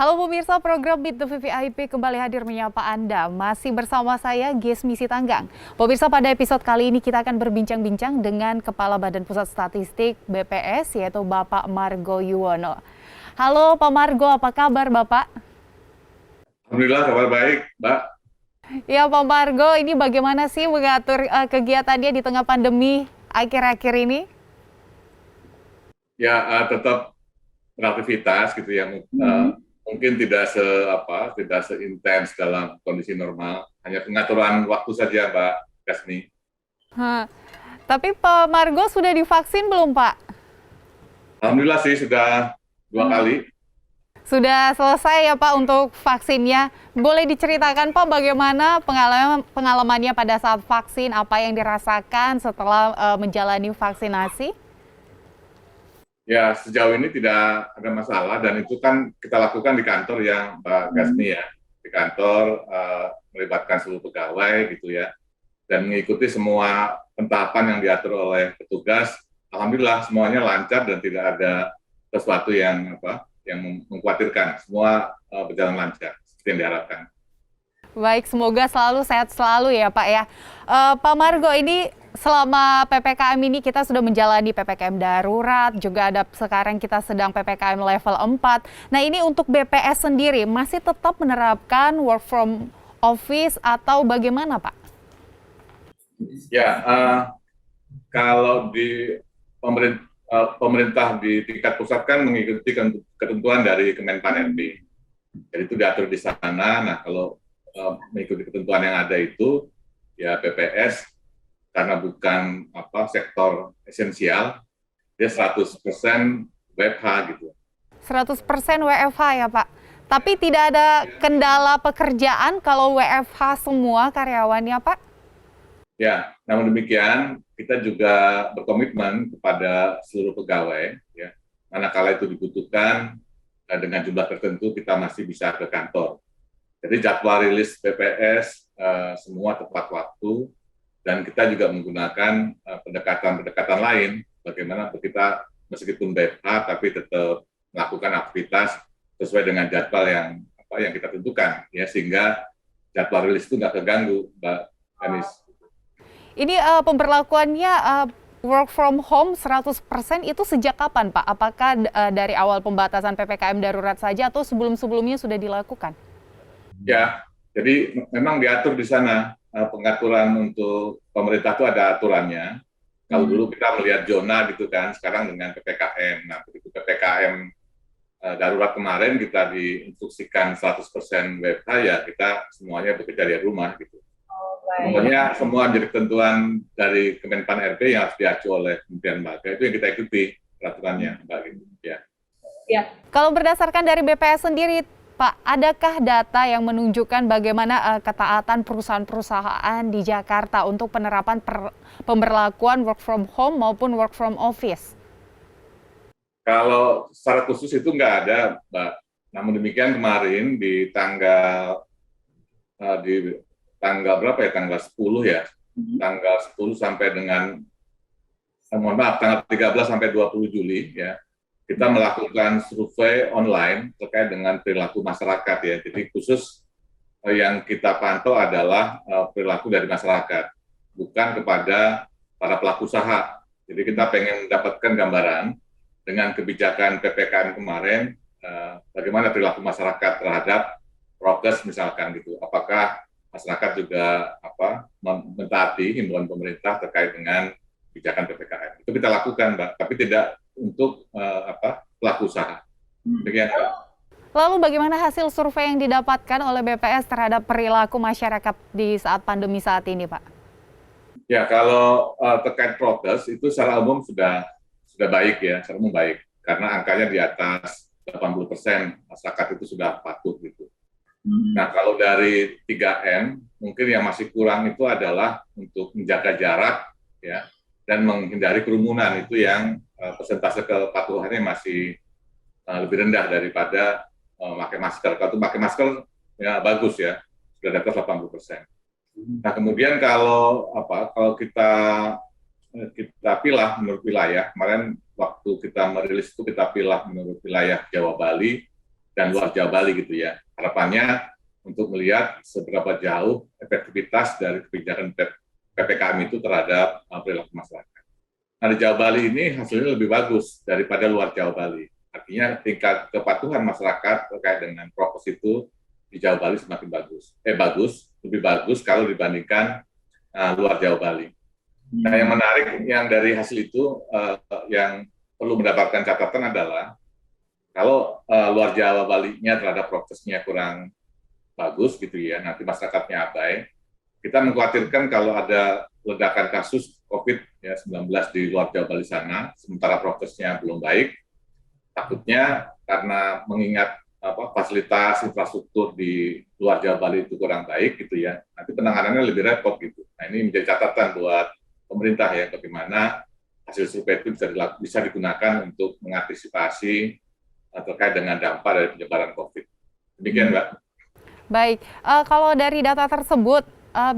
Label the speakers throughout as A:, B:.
A: Halo pemirsa, program Meet the VVIP kembali hadir menyapa Anda. Masih bersama saya, Gesmi Sitanggang. Pemirsa, pada episode kali ini kita akan berbincang-bincang dengan Kepala Badan Pusat Statistik BPS, yaitu Bapak Margo Yuwono. Halo Pak Margo, apa kabar Bapak?
B: Alhamdulillah kabar baik, Mbak.
A: Ya Pak Margo, ini bagaimana sih mengatur kegiatannya di tengah pandemi akhir-akhir ini?
B: Ya tetap beraktivitas gitu ya. Mungkin tidak seintens dalam kondisi normal. Hanya pengaturan waktu saja, Mbak Kasni.
A: Hah. Tapi Pak Margo sudah divaksin belum Pak?
B: Alhamdulillah sih sudah 2 kali.
A: Sudah selesai ya Pak untuk vaksinnya. Boleh diceritakan Pak bagaimana pengalamannya pada saat vaksin, apa yang dirasakan setelah menjalani vaksinasi?
B: Ya sejauh ini tidak ada masalah dan itu kan kita lakukan di kantor ya, Mbak Kasni ya. Di kantor melibatkan seluruh pegawai gitu ya. Dan mengikuti semua pentahapan yang diatur oleh petugas. Alhamdulillah semuanya lancar dan tidak ada sesuatu yang mengkhawatirkan. Semua berjalan lancar seperti yang diharapkan.
A: Baik, semoga selalu sehat selalu ya Pak ya. Pak Margo, ini selama PPKM ini kita sudah menjalani PPKM darurat, juga ada sekarang kita sedang PPKM level 4. Nah ini untuk BPS sendiri masih tetap menerapkan work from office atau bagaimana Pak?
B: Ya, kalau di pemerintah di tingkat pusat kan mengikuti ketentuan dari Kemenpan RB. Jadi itu diatur di sana. Nah, kalau mengikuti ketentuan yang ada itu, ya PPS karena bukan sektor esensial, dia 100% WFH gitu.
A: 100% WFH ya Pak. Tapi tidak ada kendala pekerjaan kalau WFH semua karyawannya Pak?
B: Ya, namun demikian kita juga berkomitmen kepada seluruh pegawai, ya, manakala itu dibutuhkan dengan jumlah tertentu kita masih bisa ke kantor. Jadi jadwal rilis BPS semua tepat waktu dan kita juga menggunakan pendekatan-pendekatan lain bagaimana kita meskipun WFH tapi tetap melakukan aktivitas sesuai dengan jadwal yang kita tentukan, ya sehingga jadwal rilis itu nggak terganggu, Mbak Anis.
A: Ini pemberlakuannya work from home 100% itu sejak kapan Pak? Apakah dari awal pembatasan PPKM darurat saja atau sebelum-sebelumnya sudah dilakukan?
B: Ya, jadi memang diatur di sana pengaturan untuk pemerintah itu ada aturannya. Kalau dulu kita melihat zona gitu kan, sekarang dengan PPKM. Nah, begitu PPKM darurat kemarin kita diinstruksikan 100% WFH ya kita semuanya bekerja dari rumah gitu. Pokoknya semua menjadi ketentuan dari Kemenpan RB yang harus diacu oleh Kementerian Lembaga itu yang kita ikuti peraturannya, Mbak. Ya.
A: Ya. Kalau berdasarkan dari BPS sendiri, Pak, adakah data yang menunjukkan bagaimana ketaatan perusahaan-perusahaan di Jakarta untuk penerapan pemberlakuan work from home maupun work from office?
B: Kalau secara khusus itu nggak ada, Mbak. Namun demikian kemarin di tanggal berapa ya? Tanggal 10 ya. Tanggal 10 sampai dengan mohon maaf tanggal 13 sampai 20 Juli ya. Kita melakukan survei online terkait dengan perilaku masyarakat ya. Jadi khusus yang kita pantau adalah perilaku dari masyarakat, bukan kepada para pelaku usaha. Jadi kita pengen mendapatkan gambaran dengan kebijakan PPKM kemarin, bagaimana perilaku masyarakat terhadap prokes misalkan gitu. Apakah masyarakat juga mentaati himbauan pemerintah terkait dengan kebijakan PPKM. Itu kita lakukan, Mbak, tapi tidak untuk pelaku usaha. Demikian, Mbak.
A: Lalu bagaimana hasil survei yang didapatkan oleh BPS terhadap perilaku masyarakat di saat pandemi saat ini, Pak?
B: Ya, kalau terkait prokes itu secara umum sudah baik ya, secara umum baik. Karena angkanya di atas 80% masyarakat itu sudah patuh gitu. Nah, kalau dari 3M, mungkin yang masih kurang itu adalah untuk menjaga jarak ya dan menghindari kerumunan, itu yang persentase kepatuhannya masih lebih rendah daripada pakai masker. Kalau pakai masker ya bagus ya, sudah di atas 80%. Nah, kemudian kalau kita pilah menurut wilayah, kemarin waktu kita merilis itu kita pilah menurut wilayah Jawa Bali dan luar Jawa Bali gitu ya. Harapannya untuk melihat seberapa jauh efektivitas dari kebijakan PPKM itu terhadap perilaku masyarakat. Nah, di Jawa Bali ini hasilnya lebih bagus daripada luar Jawa Bali. Artinya tingkat kepatuhan masyarakat terkait dengan prokes itu di Jawa Bali semakin bagus. Lebih bagus kalau dibandingkan luar Jawa Bali. Nah, yang menarik yang dari hasil itu yang perlu mendapatkan catatan adalah kalau luar Jawa Bali-nya terhadap prokesnya kurang bagus gitu ya, nanti masyarakatnya abai. Kita mengkhawatirkan kalau ada ledakan kasus COVID-19 di luar Jawa Bali sana, sementara prokesnya belum baik, takutnya karena mengingat fasilitas infrastruktur di luar Jawa Bali itu kurang baik gitu ya, nanti penanganannya lebih repot gitu. Nah, ini menjadi catatan buat pemerintah ya, bagaimana hasil survei itu bisa digunakan untuk mengantisipasi terkait dengan dampak dari penyebaran COVID. Demikian, Mbak.
A: Baik, kalau dari data tersebut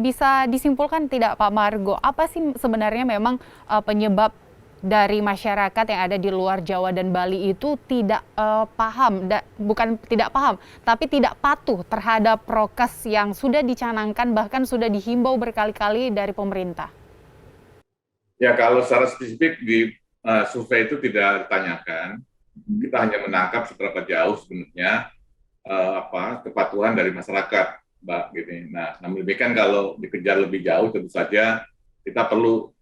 A: bisa disimpulkan tidak Pak Margo, apa sih sebenarnya memang penyebab dari masyarakat yang ada di luar Jawa dan Bali itu tidak bukan tidak paham, tapi tidak patuh terhadap prokes yang sudah dicanangkan, bahkan sudah dihimbau berkali-kali dari pemerintah?
B: Ya, kalau secara spesifik di survei itu tidak ditanyakan, kita hanya menangkap seberapa jauh sebenarnya kepatuhan dari masyarakat, Mbak. Gini. Nah, namun demikian kalau dikejar lebih jauh, tentu saja kita perlu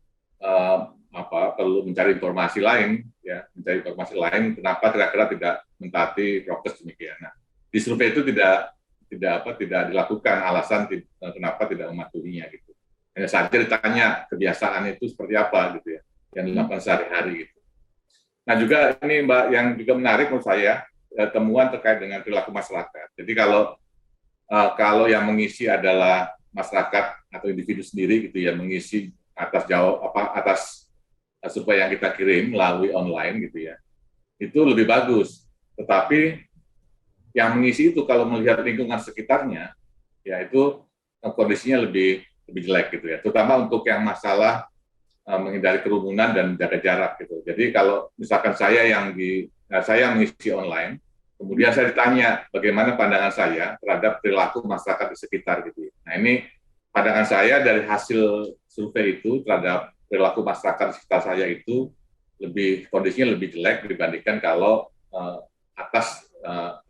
B: perlu mencari informasi lain, ya, kenapa kira-kira tidak mentaati prokes demikian. Nah, di survei itu tidak dilakukan alasan kenapa tidak mematuhinya gitu. Hanya saja ditanya kebiasaan itu seperti apa gitu ya, yang dilakukan sehari-hari gitu. Nah, juga ini Mbak yang juga menarik menurut saya temuan terkait dengan perilaku masyarakat. Jadi kalau yang mengisi adalah masyarakat atau individu sendiri gitu ya, mengisi atas survei yang kita kirim melalui online gitu ya, itu lebih bagus. Tetapi yang mengisi itu kalau melihat lingkungan sekitarnya, ya itu kondisinya lebih jelek gitu ya. Terutama untuk yang masalah menghindari kerumunan dan menjaga jarak gitu. Jadi kalau misalkan saya mengisi online, kemudian saya ditanya bagaimana pandangan saya terhadap perilaku masyarakat di sekitar gitu. Nah, ini pandangan saya dari hasil survei itu terhadap perilaku masyarakat di sekitar saya itu kondisinya lebih jelek dibandingkan kalau atas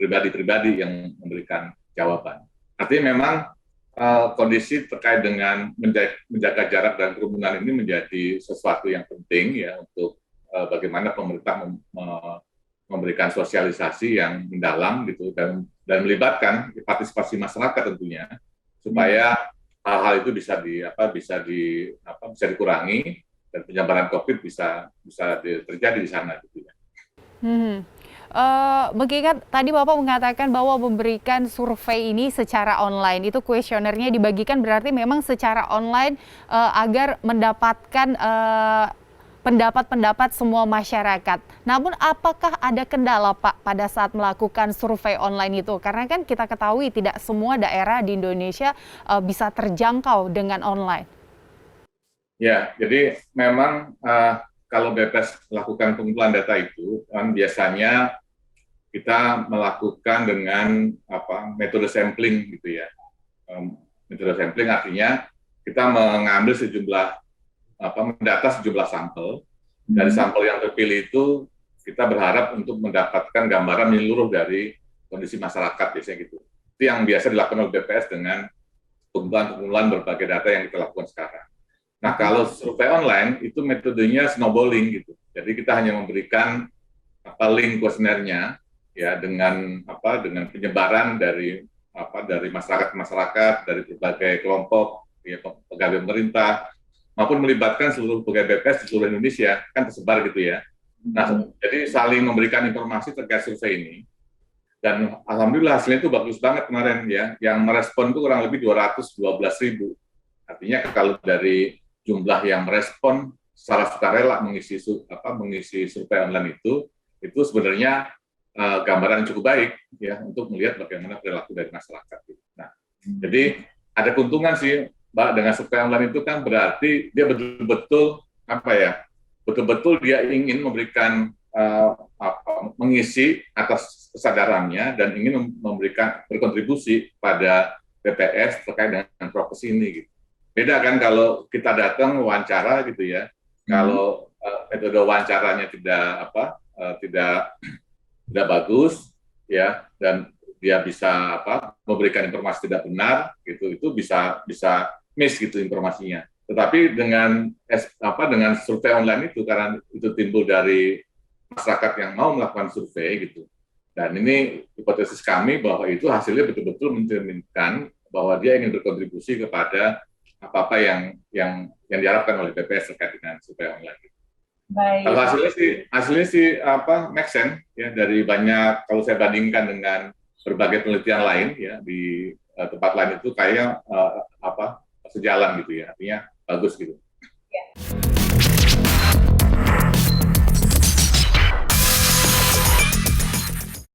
B: pribadi-pribadi yang memberikan jawaban. Artinya memang kondisi terkait dengan menjaga jarak dan kerumunan ini menjadi sesuatu yang penting ya untuk bagaimana pemerintah memberikan sosialisasi yang mendalam gitu dan melibatkan terpartisipasi masyarakat tentunya supaya hal-hal itu bisa dikurangi dan penyebaran COVID bisa terjadi di sana gitu ya.
A: Mengingat tadi Bapak mengatakan bahwa memberikan survei ini secara online, itu kuesionernya dibagikan berarti memang secara online agar mendapatkan pendapat-pendapat semua masyarakat. Namun apakah ada kendala Pak pada saat melakukan survei online itu? Karena kan kita ketahui tidak semua daerah di Indonesia bisa terjangkau dengan online.
B: Ya, jadi memang kalau BPS melakukan pengumpulan data itu kan biasanya kita melakukan dengan metode sampling gitu ya. Metode sampling artinya kita mengambil mendata sejumlah sampel. Dari sampel yang terpilih itu kita berharap untuk mendapatkan gambaran menyeluruh dari kondisi masyarakat biasanya gitu. Itu yang biasa dilakukan oleh BPS dengan pengumpulan berbagai data yang kita lakukan sekarang. Nah, kalau survei online itu metodenya snowballing gitu. Jadi kita hanya memberikan link kuesionernya ya dengan penyebaran dari masyarakat, dari berbagai kelompok ya, pegawai pemerintah maupun melibatkan seluruh pegawai BPS di seluruh Indonesia kan tersebar gitu ya. Nah, jadi saling memberikan informasi terkait survei ini. Dan alhamdulillah hasilnya itu bagus banget kemarin ya. Yang merespon itu kurang lebih 212.000. Artinya kalau dari jumlah yang merespon secara sukarela mengisi survei online itu sebenarnya gambaran yang cukup baik ya untuk melihat bagaimana perilaku dari masyarakat. Nah, jadi ada keuntungan sih Mbak dengan survei online itu kan berarti dia betul-betul dia ingin memberikan mengisi atas kesadarannya dan ingin memberikan berkontribusi pada BPS terkait dengan prokes ini. Gitu. Beda kan kalau kita datang wawancara gitu ya, kalau metode wawancaranya tidak bagus ya, dan dia bisa memberikan informasi tidak benar gitu, itu bisa miss gitu informasinya. Tetapi dengan survei online itu, karena itu timbul dari masyarakat yang mau melakukan survei gitu, dan ini hipotesis kami bahwa itu hasilnya betul-betul mencerminkan bahwa dia ingin berkontribusi kepada apa-apa yang diharapkan oleh BPS terkait dengan survei online.
C: Baik.
B: Kalau hasilnya sih make sense ya, dari banyak, kalau saya bandingkan dengan berbagai penelitian lain ya di tempat lain, itu kayaknya sejalan gitu ya, artinya bagus gitu.
C: Ya.